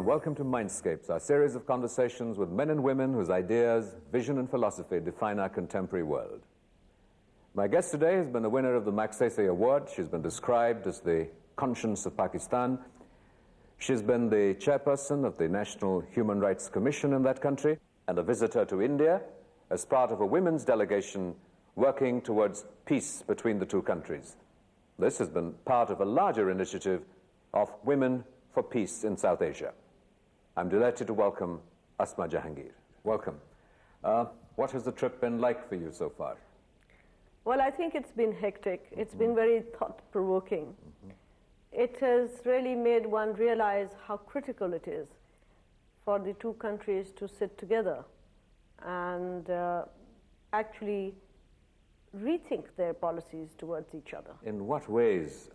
Welcome to Mindscapes, our series of conversations with men and women whose ideas, vision and philosophy define our contemporary world. My guest today has been a winner of the Magsaysay Award. She's been described as the conscience of Pakistan. She's been the chairperson of the National Human Rights Commission in that country and a visitor to India as part of a women's delegation working towards peace between the two countries. This has been part of a larger initiative of Women for Peace in South Asia. I'm delighted to welcome Asma Jahangir. Welcome. What has the trip been like for you so far? Well, I think it's been hectic. It's been very thought-provoking. It has really made one realize how critical it is for the two countries to sit together and actually rethink their policies towards each other. In what ways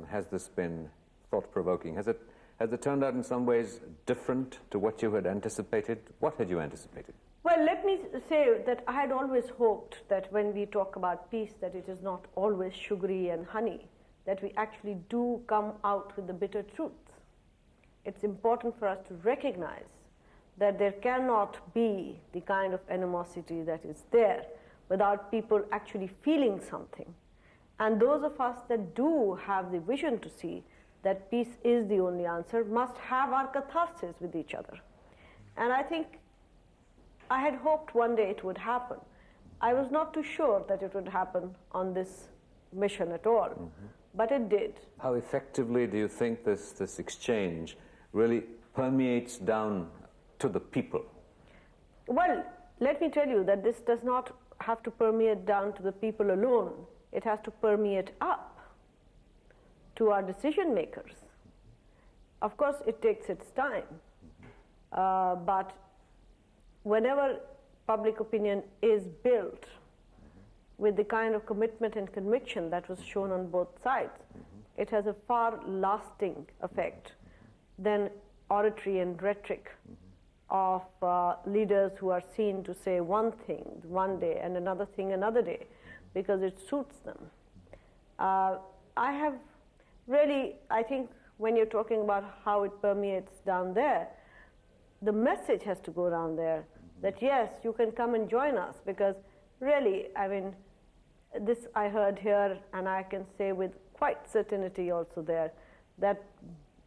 has this been thought-provoking? Has it turned out in some ways different to what you had anticipated? What had you anticipated? Well, let me say that I had always hoped that when we talk about peace, that it is not always sugary and honey, that we actually do come out with the bitter truth. It's important for us to recognize that there cannot be the kind of animosity that is there without people actually feeling something. And those of us that do have the vision to see that peace is the only answer must have our catharsis with each other. And I think I had hoped one day it would happen. I was not too sure that it would happen on this mission at all, but it did. How effectively do you think this exchange really permeates down to the people? Well, let me tell you that this does not have to permeate down to the people alone. It has to permeate up to our decision makers. Of course, it takes its time, but whenever public opinion is built with the kind of commitment and conviction that was shown on both sides, it has a far lasting effect than oratory and rhetoric of leaders who are seen to say one thing one day and another thing another day because it suits them. I think when you're talking about how it permeates down there, the message has to go down there that yes, you can come and join us, because really, I mean, this I heard here, and I can say with quite certainty also there, that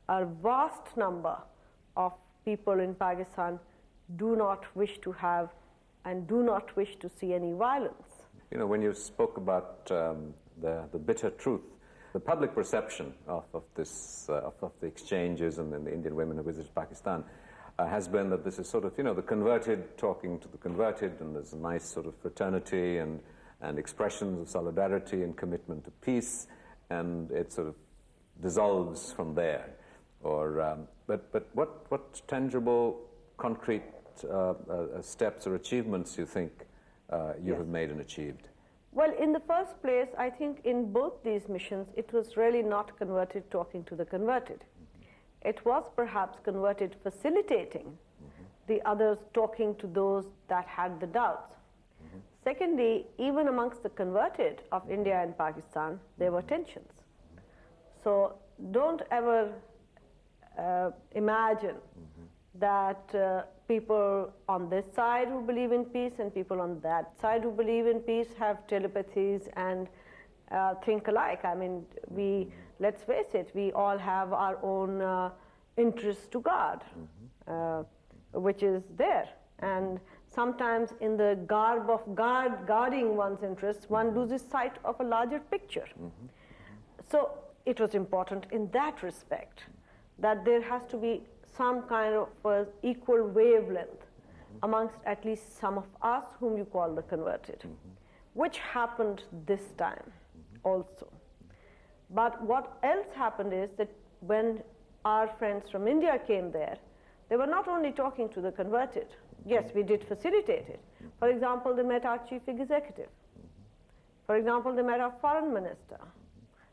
a vast number of people in Pakistan do not wish to have and do not wish to see any violence. You know, when you spoke about the bitter truth, the public perception of the exchanges and then the Indian women who visited Pakistan has been that this is sort of, the converted talking to the converted, and there's a nice sort of fraternity and expressions of solidarity and commitment to peace, and it sort of dissolves from there. But what tangible, concrete steps or achievements do you think you have made and achieved? Well, in the first place, I think in both these missions, it was really not converted talking to the converted. It was perhaps converted facilitating the others talking to those that had the doubts. Secondly, even amongst the converted of India and Pakistan, there were tensions. So don't ever imagine that people on this side who believe in peace and people on that side who believe in peace have telepathies and think alike. I mean, let's face it, we all have our own interests to guard, which is there. And sometimes in the garb of guarding one's interests, one loses sight of a larger picture. So it was important in that respect that there has to be some kind of equal wavelength amongst at least some of us whom you call the converted, which happened this time also. But what else happened is that when our friends from India came there, they were not only talking to the converted. Yes, we did facilitate it. For example, they met our chief executive. For example, they met our foreign minister.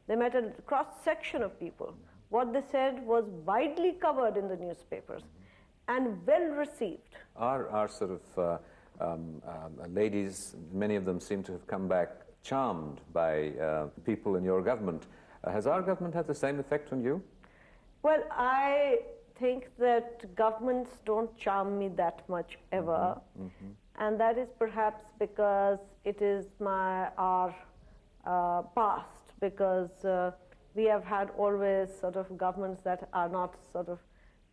They met a cross-section of people. What they said was widely covered in the newspapers and well received. Our sort of ladies, many of them seem to have come back charmed by people in your government. Has our government had the same effect on you? Well, I think that governments don't charm me that much ever. And that is perhaps because it is our past, because we have had always sort of governments that are not sort of,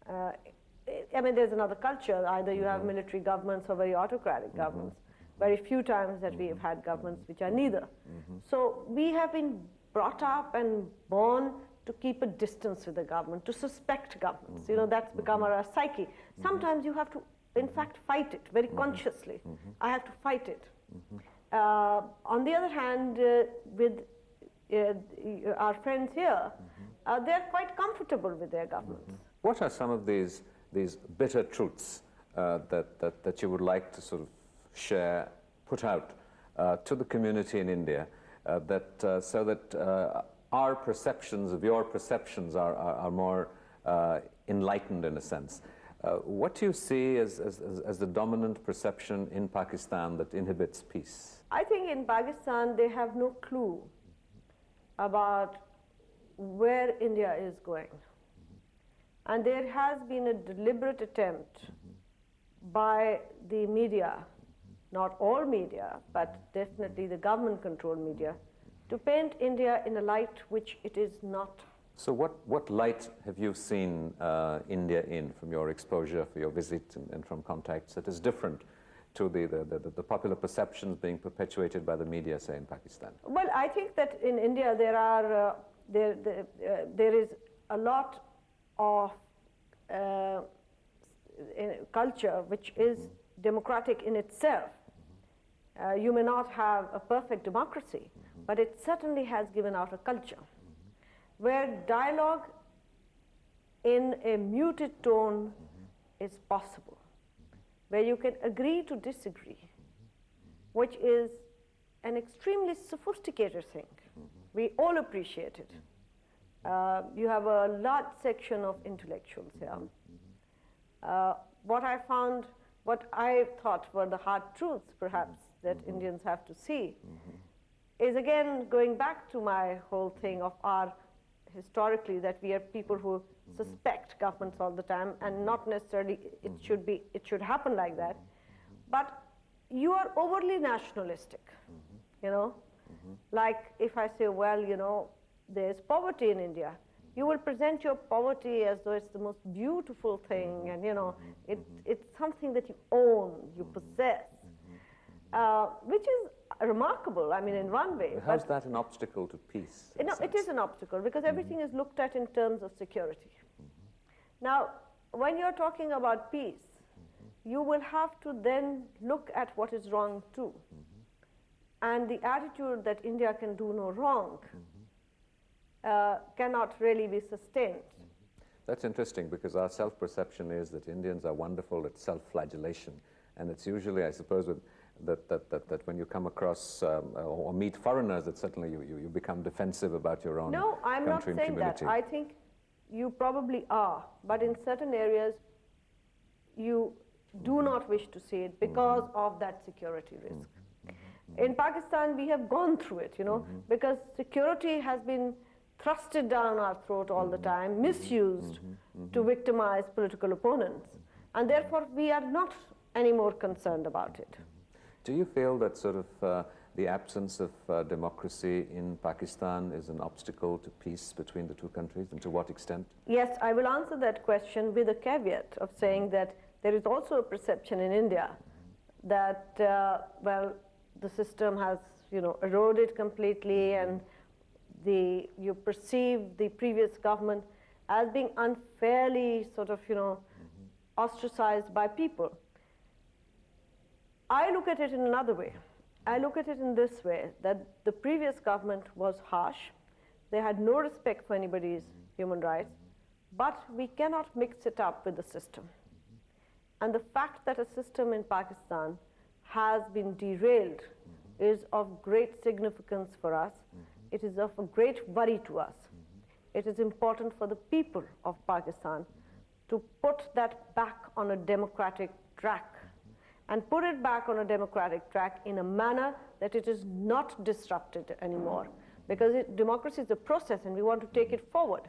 I mean, there's another culture. Either you have military governments or very autocratic governments. Very few times that we have had governments which are neither. So we have been brought up and born to keep a distance with the government, to suspect governments. You know, that's become our psyche. Sometimes you have to, in fact, fight it very consciously. I have to fight it. On the other hand, with our friends here, they're quite comfortable with their governments. What are some of these bitter truths that you would like to sort of share, put out to the community in India, so that our perceptions of your perceptions are more enlightened in a sense? What do you see as the dominant perception in Pakistan that inhibits peace? I think in Pakistan they have no clue about where India is going. And there has been a deliberate attempt by the media, not all media, but definitely the government-controlled media, to paint India in a light which it is not. So what light have you seen India in from your exposure, for your visit and from contacts that is different to the popular perceptions being perpetuated by the media, say, in Pakistan? Well, I think that in India there is a lot of culture which is democratic in itself. You may not have a perfect democracy, but it certainly has given out a culture where dialogue in a muted tone is possible, where you can agree to disagree, which is an extremely sophisticated thing. We all appreciate it. You have a large section of intellectuals here. What I thought were the hard truths, perhaps, that Indians have to see, is again going back to my whole thing of our historically, that we are people who suspect governments all the time, and not necessarily it should happen like that. But you are overly nationalistic, you know. Like if I say, well, you know, there's poverty in India, you will present your poverty as though it's the most beautiful thing, and you know, it's something that you own, you possess, which is remarkable, I mean, in one way. How's that an obstacle to peace? No, it is an obstacle, because everything is looked at in terms of security. Now, when you're talking about peace, you will have to then look at what is wrong too. And the attitude that India can do no wrong cannot really be sustained. That's interesting, because our self-perception is that Indians are wonderful at self-flagellation, and it's usually, I suppose, that when you come across or meet foreigners, that suddenly you become defensive about your own country and community. No, I'm not saying that. I think you probably are, but in certain areas you do not wish to see it because of that security risk. In Pakistan, we have gone through it, you know, because security has been thrusted down our throat all the time, misused to victimize political opponents, and therefore we are not any more concerned about it. Do you feel that sort of the absence of democracy in Pakistan is an obstacle to peace between the two countries, and to what extent? Yes, I will answer that question with a caveat of saying that there is also a perception in India that, well, the system has, you know, eroded completely, and you perceive the previous government as being unfairly sort of, you know, ostracized by people. I look at it in another way. I look at it in this way, that the previous government was harsh. They had no respect for anybody's human rights, but we cannot mix it up with the system. And the fact that a system in Pakistan has been derailed is of great significance for us. It is of a great worry to us. It is important for the people of Pakistan to put that back on a democratic track, and put it back on a democratic track in a manner that it is not disrupted anymore. Because democracy is a process and we want to take it forward.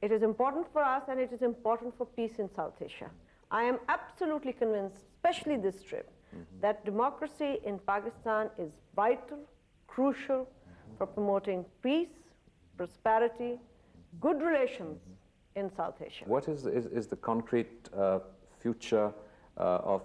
It is important for us and it is important for peace in South Asia. I am absolutely convinced, especially this trip, that democracy in Pakistan is vital, crucial for promoting peace, prosperity, good relations in South Asia. What is the concrete future of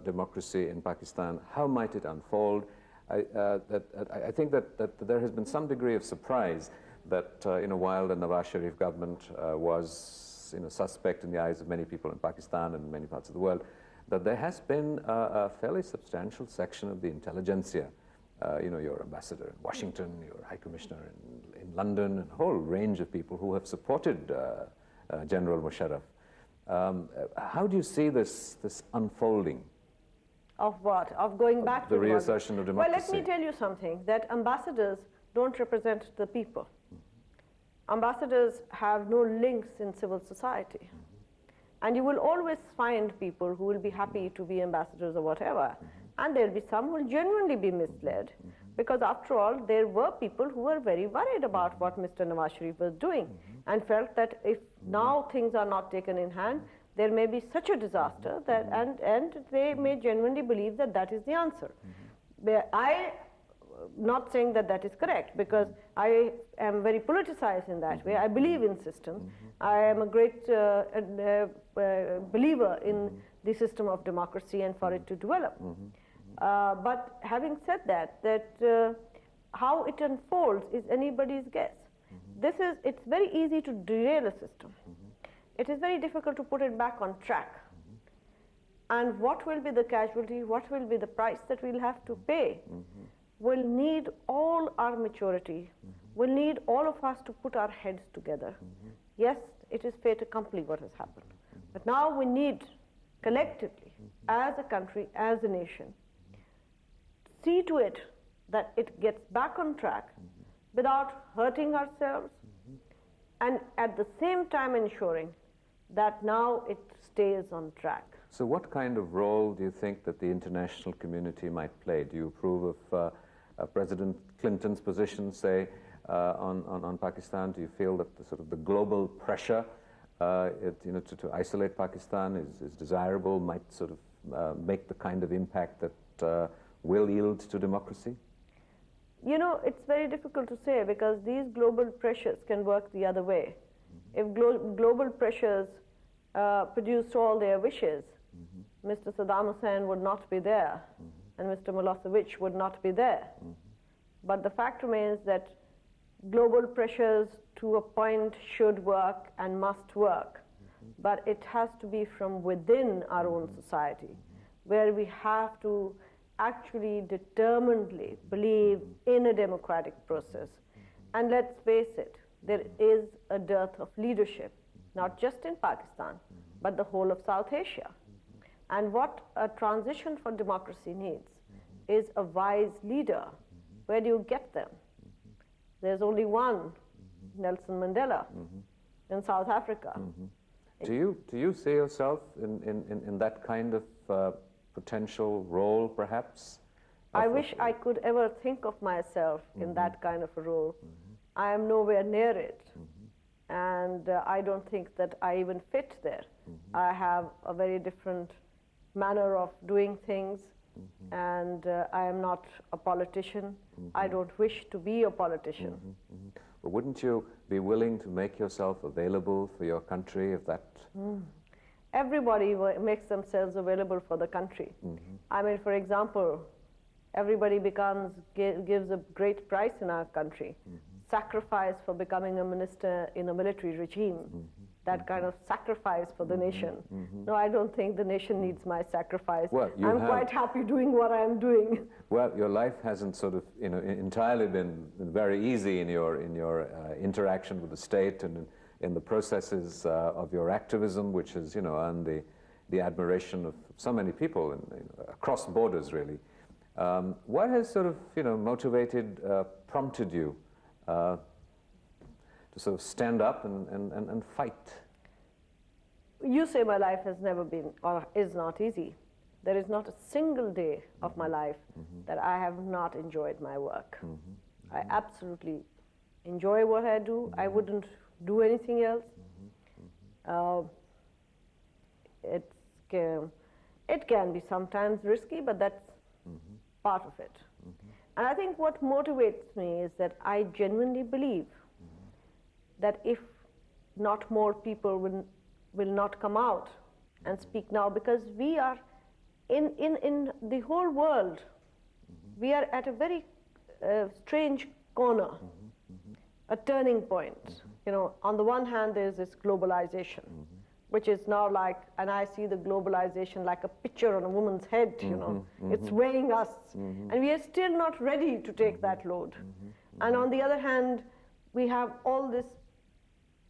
democracy in Pakistan? How might it unfold? I think that there has been some degree of surprise that while the Nawaz Sharif government was suspect in the eyes of many people in Pakistan and many parts of the world, that there has been a fairly substantial section of the intelligentsia, your ambassador in Washington, your high commissioner in London, and a whole range of people who have supported General Musharraf. How do you see this unfolding? Of what? Of going back to the reassertion of democracy? Well, let me tell you something, that ambassadors don't represent the people. Ambassadors have no links in civil society. And you will always find people who will be happy to be ambassadors or whatever. And there will be some who will genuinely be misled. Because after all, there were people who were very worried about what Mr. Nawaz Sharif was doing and felt that if now things are not taken in hand, there may be such a disaster that, and they may genuinely believe that that is the answer. I not saying that that is correct, because I am very politicized in that way. I believe in systems. I am a great believer in the system of democracy and for it to develop. But having said that, how it unfolds is anybody's guess. It's very easy to derail a system. It is very difficult to put it back on track. And what will be the casualty, what will be the price that we'll have to pay, will need all our maturity, will need all of us to put our heads together. Yes, it is fait accompli what has happened. But now we need, collectively, as a country, as a nation, see to it that it gets back on track without hurting ourselves, and at the same time ensuring that now it stays on track. So what kind of role do you think that the international community might play? Do you approve of President Clinton's position, say, on Pakistan? Do you feel that the global pressure to isolate Pakistan is desirable, might make the kind of impact that will yield to democracy? It's very difficult to say, because these global pressures can work the other way. If global pressures produced all their wishes, Mr. Saddam Hussein would not be there, and Mr. Milosevic would not be there. But the fact remains that global pressures to a point should work and must work, but it has to be from within our own society, where we have to actually determinedly believe in a democratic process. And let's face it, there is a dearth of leadership, not just in Pakistan, but the whole of South Asia. And what a transition for democracy needs is a wise leader. Where do you get them? There's only one, Nelson Mandela, in South Africa. Do you see yourself in that kind of potential role, perhaps? I wish I could ever think of myself in that kind of a role. I am nowhere near it. And I don't think that I even fit there. I have a very different manner of doing things, and I am not a politician. I don't wish to be a politician. But wouldn't you be willing to make yourself available for your country if that... Everybody makes themselves available for the country. I mean, for example, everybody gives a great price in our country. Sacrifice for becoming a minister in a military regime. That kind of sacrifice for the nation. No, I don't think the nation needs my sacrifice. Well, I'm quite happy doing what I am doing. Well, your life hasn't entirely been very easy in your interaction with the state and in the processes of your activism, which has earned the the admiration of so many people across borders, really. What has sort of, motivated, prompted you to sort of stand up and fight? You say my life has never been or is not easy. There is not a single day of my life that I have not enjoyed my work. I absolutely enjoy what I do. I wouldn't do anything else. It can be sometimes risky, but that's part of it. And I think what motivates me is that I genuinely believe that if not more people will not come out and speak now, because we are in the whole world, we are at a very strange corner, a turning point. On the one hand, there's this globalization, which is now like, and I see the globalization like a picture on a woman's head, it's weighing us, and we are still not ready to take that load. And on the other hand, we have all this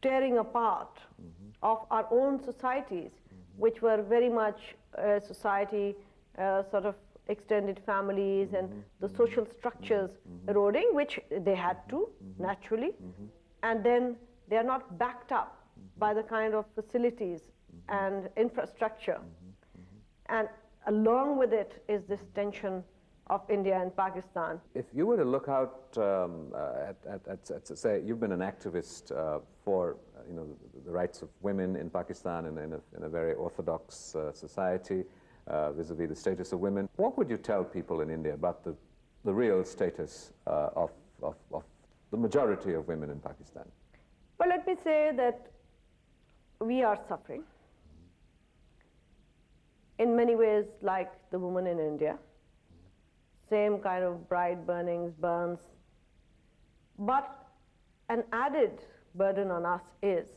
tearing apart of our own societies, which were very much society, sort of extended families and the social structures eroding, which they had to, naturally, and then they are not backed up by the kind of facilities and infrastructure. And along with it is this tension of India and Pakistan. If you were to look out at say, you've been an activist for the rights of women in Pakistan in a very orthodox society, vis-a-vis the status of women. What would you tell people in India about the real status of the majority of women in Pakistan? Well, let me say that we are suffering in many ways like the woman in India. Same kind of bride burnings, burns. But an added burden on us is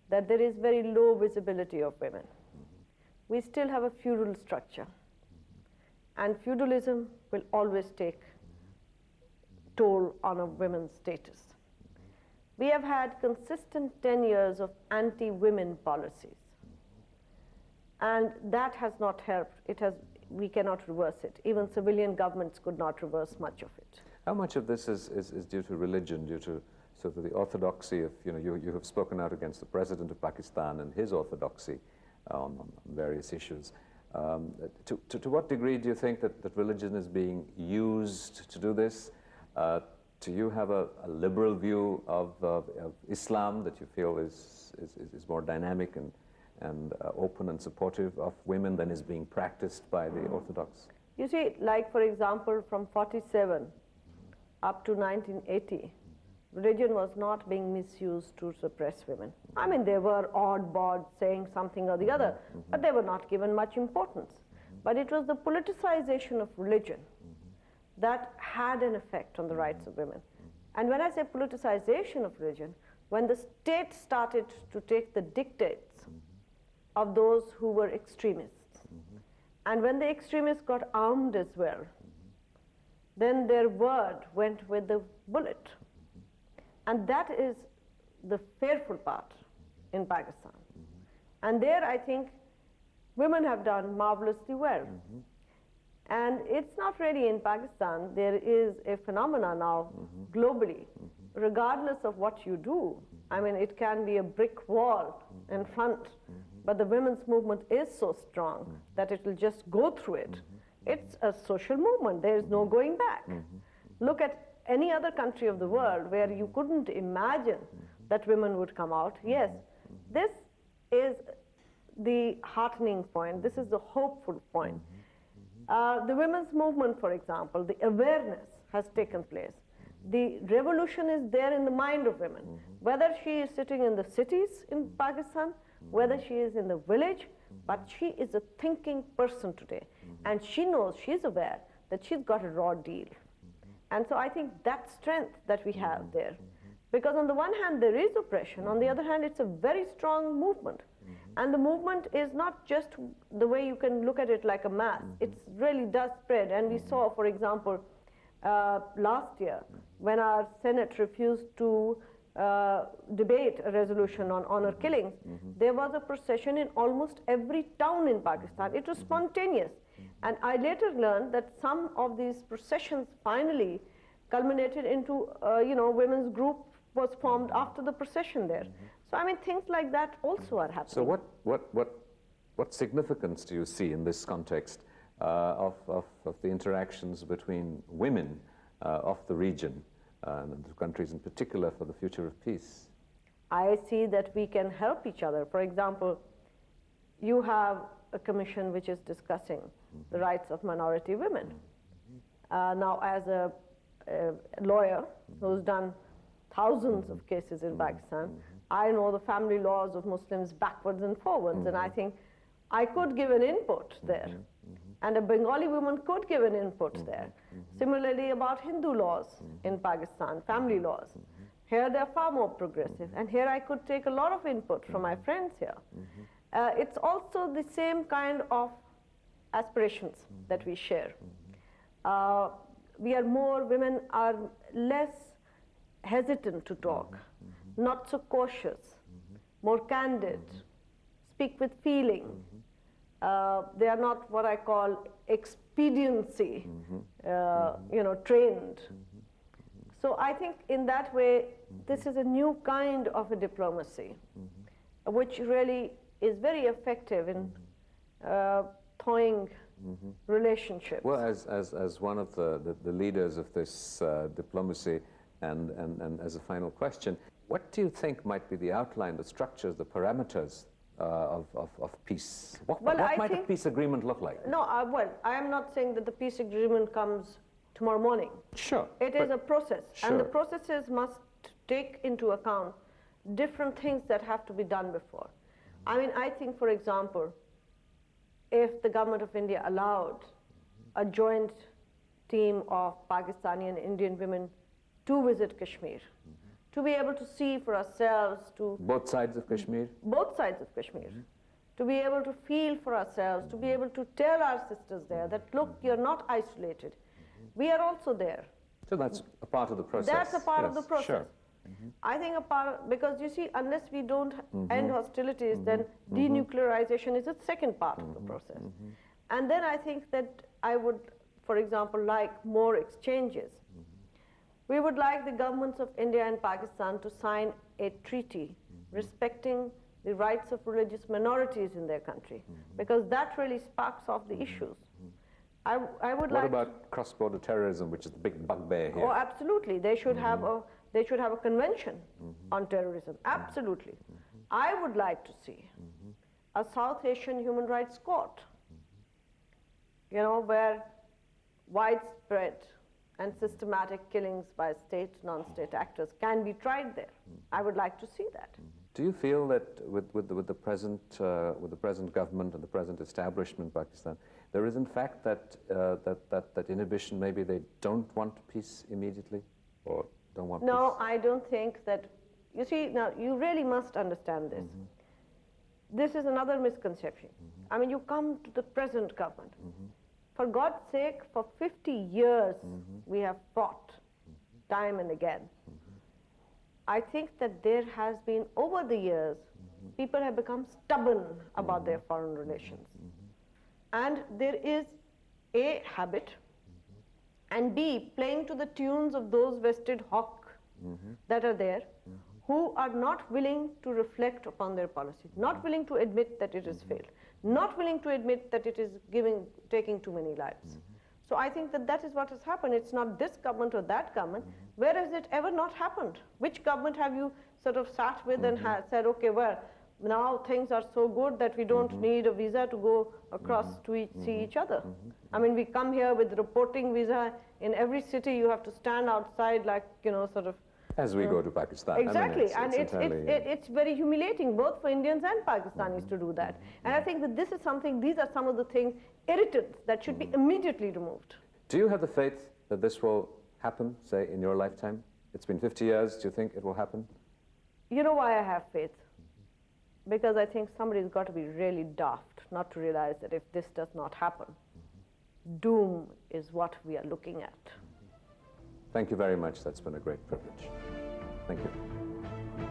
that there is very low visibility of women. We still have a feudal structure, and feudalism will always take toll on a women's status. We have had consistent 10 years of anti-women policies, and that has not helped. We cannot reverse it. Even civilian governments could not reverse much of it. How much of this is due to religion, due to sort of the orthodoxy of, you have spoken out against the President of Pakistan and his orthodoxy on various issues. To what degree do you think that religion is being used to do this? Do you have a liberal view of Islam that you feel is more dynamic and open and supportive of women than is being practiced by the Orthodox? You see, like for example, from 47 up to 1980, religion was not being misused to suppress women. I mean, there were odd-bod saying something or the other, but they were not given much importance. But it was the politicization of religion that had an effect on the rights of women. And when I say politicization of religion, when the state started to take the dictates of those who were extremists, and when the extremists got armed as well, then their word went with the bullet. And that is the fearful part in Pakistan. And there I think women have done marvelously well. And it's not really in Pakistan. There is a phenomena now globally, regardless of what you do. I mean, it can be a brick wall in front, but the women's movement is so strong that it will just go through it. It's a social movement. There is no going back. Look at any other country of the world where you couldn't imagine that women would come out. Yes, this is the heartening point. This is the hopeful point. The women's movement, for example, the awareness has taken place. The revolution is there in the mind of women. Whether she is sitting in the cities in Pakistan, whether she is in the village, but she is a thinking person today. And she knows, she's aware that she's got a raw deal. And so I think that strength that we have there, because on the one hand there is oppression, on the other hand it's a very strong movement. And the movement is not just the way you can look at it like a mass, it really does spread. And we saw, for example, last year, when our Senate refused to debate a resolution on honor killings, there was a procession in almost every town in Pakistan. It was spontaneous. And I later learned that some of these processions finally culminated into, women's group was formed after the procession there. So I mean, things like that also are happening. So what significance do you see in this context of the interactions between women of the region and the countries in particular for the future of peace? I see that we can help each other. For example, you have a commission which is discussing the rights of minority women. Now, as a lawyer who's done thousands of cases in Pakistan, I know the family laws of Muslims backwards and forwards, and I think I could give an input there. And a Bengali woman could give an input there. Similarly, about Hindu laws in Pakistan, family laws. Here they're far more progressive, and here I could take a lot of input from my friends here. It's also the same kind of aspirations that we share. Women are less hesitant to talk, not so cautious, more candid, speak with feeling. They are not what I call expediency, trained. So I think in that way, this is a new kind of a diplomacy, which really is very effective in thawing relationships. Well, as one of the leaders of this diplomacy, and as a final question, what do you think might be the outline, the structures, the parameters of peace? What might a peace agreement look like? No, I am not saying that the peace agreement comes tomorrow morning. Sure. It is a process, sure. and the processes must take into account different things that have to be done before. I mean, I think, for example, if the government of India allowed a joint team of Pakistani and Indian women to visit Kashmir, to be able to see for ourselves, to... Both sides of Kashmir? Both sides of Kashmir. To be able to feel for ourselves, to be able to tell our sisters there that, look, you're not isolated. We are also there. So that's a part of the process. That's a part of the process. Sure. I think because you see, unless we don't end hostilities, then denuclearization is the second part of the process. And then I think that I would, for example, like more exchanges. We would like the governments of India and Pakistan to sign a treaty respecting the rights of religious minorities in their country, because that really sparks off the issues. I would What about cross-border terrorism, which is the big bugbear here? Oh, absolutely. They should have a convention on terrorism. Absolutely. I would like to see a South Asian human rights court, where widespread and systematic killings by state, non-state actors can be tried there. I would like to see that. Do you feel that with the present government and the present establishment in Pakistan, there is in fact that inhibition? Maybe they don't want peace immediately, or don't want peace? No, I don't think that. You see, now you really must understand this. This is another misconception. I mean, you come to the present government. For God's sake, for 50 years we have fought time and again. I think that there has been, over the years, people have become stubborn about their foreign relations. And there is A, habit, and B, playing to the tunes of those vested hawk that are there, who are not willing to reflect upon their policy, not willing to admit that it has failed, not willing to admit that it is taking too many lives. So I think that is what has happened. It's not this government or that government. Where has it ever not happened? Which government have you sort of sat with and said, okay, well, now things are so good that we don't need a visa to go across to see each other? I mean, we come here with reporting visa. In every city you have to stand outside like, sort of... As we go to Pakistan. Exactly, I mean, it's very humiliating both for Indians and Pakistanis to do that. And I think that this is something, these are some of the things, irritants, that should be immediately removed. Do you have the faith that this will happen, say, in your lifetime? It's been 50 years. Do you think it will happen? You know why I have faith? Because I think somebody's got to be really daft not to realize that if this does not happen, doom is what we are looking at. Thank you very much. That's been a great privilege. Thank you.